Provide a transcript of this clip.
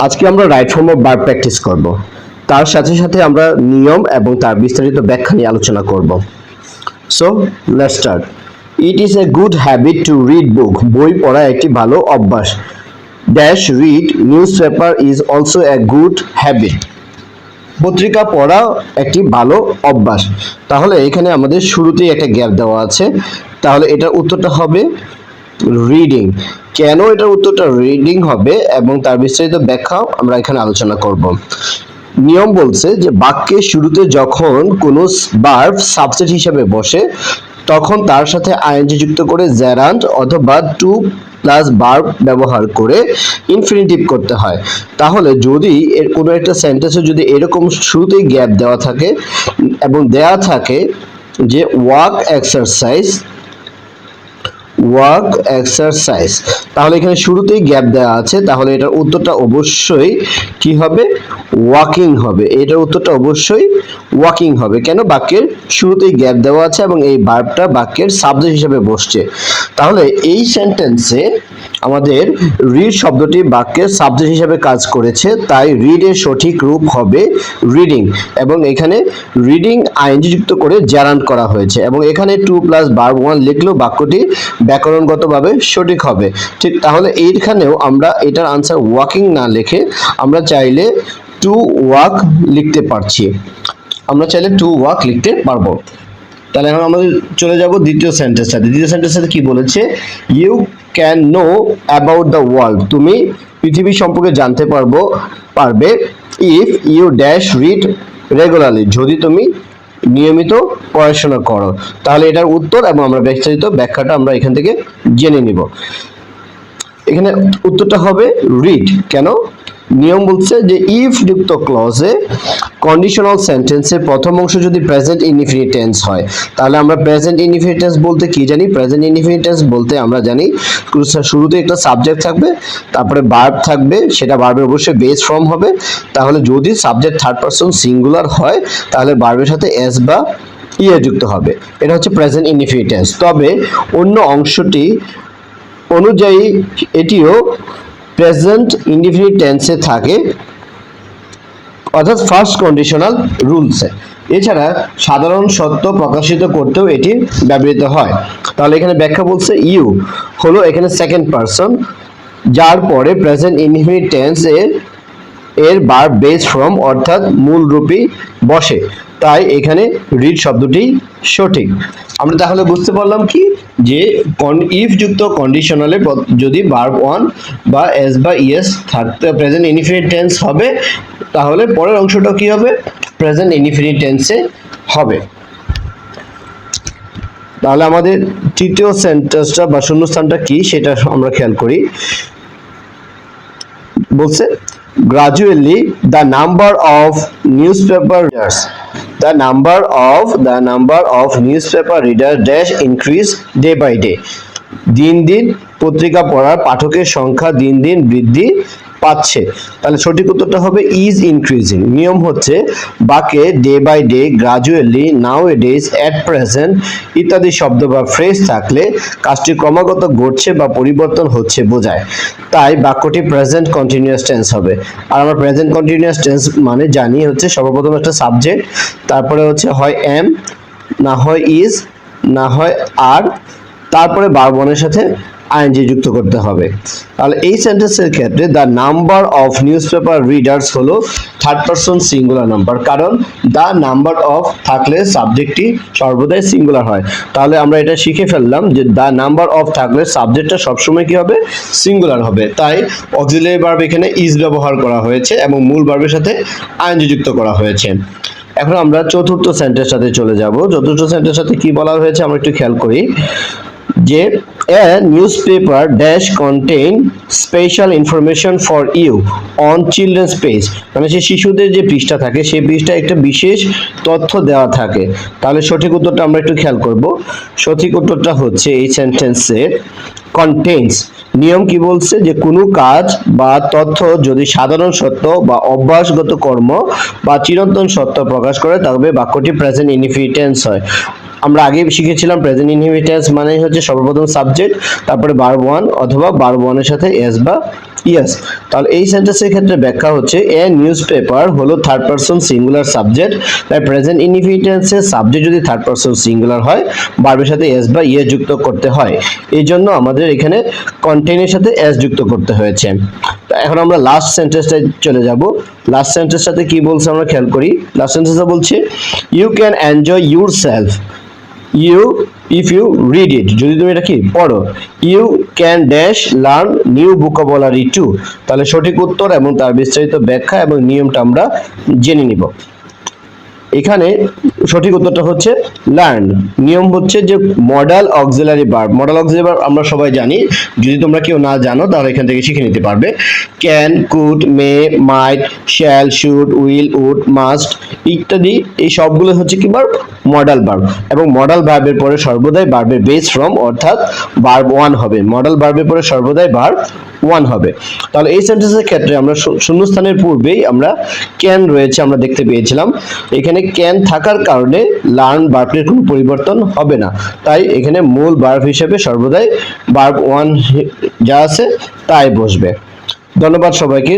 আজকে আমরা right form of verb practice করব। তার সাথে সাথে আমরা নিয়ম এবং তার বিস্তারিত ব্যাখ্যা নিয়ে আলোচনা করব। So let's start. It is a good habit to read বুক। বই পড়া একটি ভালো অভ্যাস। Dash read news paper is also a good habit. পত্রিকা পড়া একটি ভালো অভ্যাস। তাহলে এখানে আমাদের শুরুতেই একটা গ্যাপ দেওয়া আছে, তাহলে এটার উত্তরটা হবে রিডিং। কেন এটার উত্তরটা রিডিং হবে এবং তার বিস্তারিত ব্যাখ্যাও আমরা এখানে আলোচনা করব। নিয়ম বলছে যে বাক্যের শুরুতে যখন কোনো ভার্ব সাবজেক্ট হিসেবে বসে তখন তার সাথে আইএনজি যুক্ত করে জেরান্ড অথবা টু প্লাস ভার্ব ব্যবহার করে ইনফিনিটিভ করতে হয়। তাহলে যদি এর কোনো একটা সেন্টেন্সে যদি এরকম শুরুতেই গ্যাপ দেওয়া থাকে এবং দেওয়া থাকে যে ওয়ার্ক এক্সারসাইজ, তাহলে এখানে শুরুতেই গ্যাপ দেওয়া আছে, তাহলে এটার উত্তরটা অবশ্যই কি হবে? ওয়াকিং হবে। এটার উত্তরটা অবশ্যই ওয়াকিং হবে। কেন? বাক্যের শুরুতেই গ্যাপ দেওয়া আছে এবং এই ভার্বটা বাক্যের সাবজেক্ট হিসেবে বসছে। তাহলে এই সেন্টেন্সে আমাদের রিড শব্দটি বাক্যের সাবজেক্ট হিসেবে কাজ করেছে, তাই রিড এর সঠিক রূপ হবে রিডিং এবং এখানে রিডিং আইএনজি যুক্ত করে জেরান্ড করা হয়েছে এবং এখানে টু প্লাস ভার্ব ওয়ান লিখলেও বাক্যটি ব্যাকরণগতভাবে সঠিক হবে। ঠিক তাহলে এইখানেও আমরা এটার আনসার ওয়াকিং না লিখে আমরা চাইলে টু ওয়াক লিখতে পারছি। আমরা চাইলে টু ওয়াক লিখতে পারবো। তাহলে এখন আমরা চলে যাব দ্বিতীয় সেন্টেন্সটাতে। দ্বিতীয় সেন্টেন্সটাতে কি বলেছে? You can know about the world. তুমি পৃথিবী সম্পর্কে জানতে পারবে if you dash read regularly. যদি তুমি নিয়মিত পড়াশোনা করো। তাহলে এটার উত্তর এবং আমরা বিস্তারিত ব্যাখ্যাটা আমরা এখান থেকে জেনে নিব। এখানে উত্তরটা হবে রিড। কেন? নিয়ম বলছে যে ইফ যুক্ত ক্লজে কন্ডিশনাল সেন্টেন্সের প্রথম অংশ যদি প্রেজেন্ট ইনডিফিনিট টেন্স হয়, তাহলে আমরা প্রেজেন্ট ইনডিফিনিট টেন্স বলতে কি জানি? প্রেজেন্ট ইনডিফিনিট টেন্স বলতে আমরা জানি শুরুতে একটা সাবজেক্ট থাকবে, তারপরে ভার্ব থাকবে, সেটা ভার্বের অবশ্যই বেস ফর্ম হবে। তাহলে যদি সাবজেক্ট থার্ড পারসন সিঙ্গুলার হয় তাহলে ভার্বের সাথে এস বা ইয়ে যুক্ত হবে। এটা হচ্ছে প্রেজেন্ট ইনডিফিনিট টেন্স। তবে অন্য অংশটি অনুযায়ী এটিও প্রেজেন্ট ইনডিফিনিট টেন্সে থাকে, অর্থাৎ ফার্স্ট কন্ডিশনাল রুলসে। এছাড়া সাধারণ সত্য প্রকাশিত করতেও এটি ব্যবহৃত হয়। তাহলে এখানে ব্যাখ্যা বলছে ইউ হলো এখানে সেকেন্ড পারসন, যার পরে প্রেজেন্ট ইনডিফিনিট টেন্স এর ভার্ব বেস ফর্ম অর্থাৎ মূল রূপে বসে, তাই এখানে রিড শব্দটি সঠিক। আমরা তাহলে বুঝতে পারলাম কি যে ইফ যুক্ত কন্ডিশনালে যদি ভার্ব ওয়ান বা এস বা ইএস থাকতে প্রেজেন্ট ইনডিফিনিট টেন্স হবে, তাহলে পরের অংশটা কি হবে? প্রেজেন্ট ইনডিফিনিট টেন্সে হবে। তাহলে আমাদের তৃতীয় সেন্টেন্সটা বা শূন্যস্থানটা কি সেটা আমরা খেয়াল করি। বলছে gradually the number of newspaper readers newspaper readers dash increase day by day. দিন দিন পত্রিকা পড়ার পাঠকের সংখ্যা দিন দিন বৃদ্ধি পাচ্ছে। তাহলে সঠিক উত্তরটা হবে ইজ ইনক্রিজিং। নিয়ম হচ্ছে বাক্যে day by day, gradually, nowadays, at present ইত্যাদি শব্দ বা ফ্রেজ থাকলে কাজটি ক্রমাগত ঘটছে বা পরিবর্তন হচ্ছে বোঝায়, তাই বাক্যটি প্রেজেন্ট কন্টিনিউয়াস টেন্স হবে। আর আমরা প্রেজেন্ট কন্টিনিউয়াস টেন্স মানে জানি হচ্ছে সর্বপ্রথম একটা সাবজেক্ট, তারপরে হচ্ছে হয় এম, না হয় ইজ, না হয় আর, তারপরে ভার্ব ওয়ানের সাথে আইএনজি যুক্ত করতে হবে। তাহলে এই সেন্টেন্সের ক্ষেত্রে the number of news paper readers হলো থার্ড পারসন সিঙ্গুলার নাম্বার, কারণ দ্য নাম্বার অফ থাকলে সাবজেক্টটি সর্বদাই সিঙ্গুলার হয়। তাহলে আমরা এটা শিখে ফেললাম যে দ্য নাম্বার অফ থাকলে সাবজেক্টটা সবসময় কি হবে? সিঙ্গুলার হবে। তাই অক্সিলারি ভার্ব এখানে ইজ ব্যবহার করা হয়েছে এবং মূল ভার্বের সাথে আইএনজি যুক্ত করা হয়েছে। এখন আমরা চতুর্থ সেন্টেন্সটাতে চলে যাব। চতুর্থ সেন্টেন্সটাতে কি বলা হয়েছে আমরা একটু খেয়াল করি যে a newspaper dash contain special information for you on children's page, মানে সেই শিশুদের যে পৃষ্ঠা থাকে সেই পৃষ্ঠায় একটা বিশেষ তথ্য দেওয়া থাকে। তাহলে সঠিক উত্তরটা আমরা একটু খেয়াল করব। সঠিক উত্তরটা হচ্ছে এই সেন্টেন্সের কন্টেইনস। নিয়ম কি বলছে যে কোনো কাজ বা তথ্য যদি সাধারণ সত্য বা অভ্যাসগত কর্ম বা চিরন্তন সত্য প্রকাশ করে তবে বাক্যটি প্রেজেন্ট ইনডিফিনিট টেন্স হয়। আমরা আগে শিখেছিলাম প্রেজেন্ট ইনডিফিনিট টেন্স মানে হচ্ছে সর্বপ্রথম সাবজেক্ট, তারপরে ভার্ব ওয়ান অথবা ভার্ব ওয়ানের সাথে এস বা ইয়েস। তাহলে এই সেন্টেন্সের ক্ষেত্রে ব্যাখ্যা হচ্ছে এ নিউজ পেপার হলো থার্ড পারসন সিঙ্গুলার সাবজেক্ট, তাই প্রেজেন্ট ইনডিফিনিট টেন্সে সাবজেক্ট যদি থার্ড পারসন সিঙ্গুলার হয় ভার্বের সাথে এস বা ইয়ে যুক্ত করতে হয়, এই জন্য আমাদের এখানে কন্টেইনের সাথে এস যুক্ত করতে হয়েছে। এখন আমরা লাস্ট সেন্টেন্সটায় চলে যাব। লাস্ট সেন্টেন্সটাতে কি বলছে আমরা খেয়াল করি। লাস্ট সেন্টেন্সে বলছে you can enjoy yourself you if you read it, যদি তুমি এটা কি পড়ো। You can dash learn new vocabulary too. তাহলে সঠিক উত্তর এবং তার বিস্তারিত ব্যাখ্যা এবং নিয়মটা আমরা জেনে নিব। এখানে সঠিক উত্তরটা হচ্ছে লার্ন। নিয়ম হচ্ছে যে modal auxiliary verb, modal auxiliary verb আমরা সবাই জানি, যদি তোমরা কেউ না জানো তাহলে এখান থেকে শিখে নিতে পারবে। Can, could, may, might, shall, should, will, would, must ইত্যাদি এই সবগুলো হচ্ছে কি ভার্ব, মডাল ভার্ব। এবং মডাল ভার্বের পরে সর্বদাই ভার্বের বেস ফর্ম অর্থাৎ ভার্ব ওয়ান হবে। মডাল ভার্বের পরে সর্বদাই ভার্ব ওয়ান হবে। তাহলে এই সেন্টেন্সের ক্ষেত্রে আমরা শূন্যস্থানের পূর্বেই আমরা ক্যান রয়েছে আমরা দেখতে পেয়েছিলাম। এখানে ক্যান থাকার কারণে লার্ন ভার্বের কোনো পরিবর্তন হবে না, তাই এখানে মূল ভার্ব হিসেবে সর্বদাই ভার্ব ওয়ান যা আছে তাই বসবে। ধন্যবাদ সবাইকে।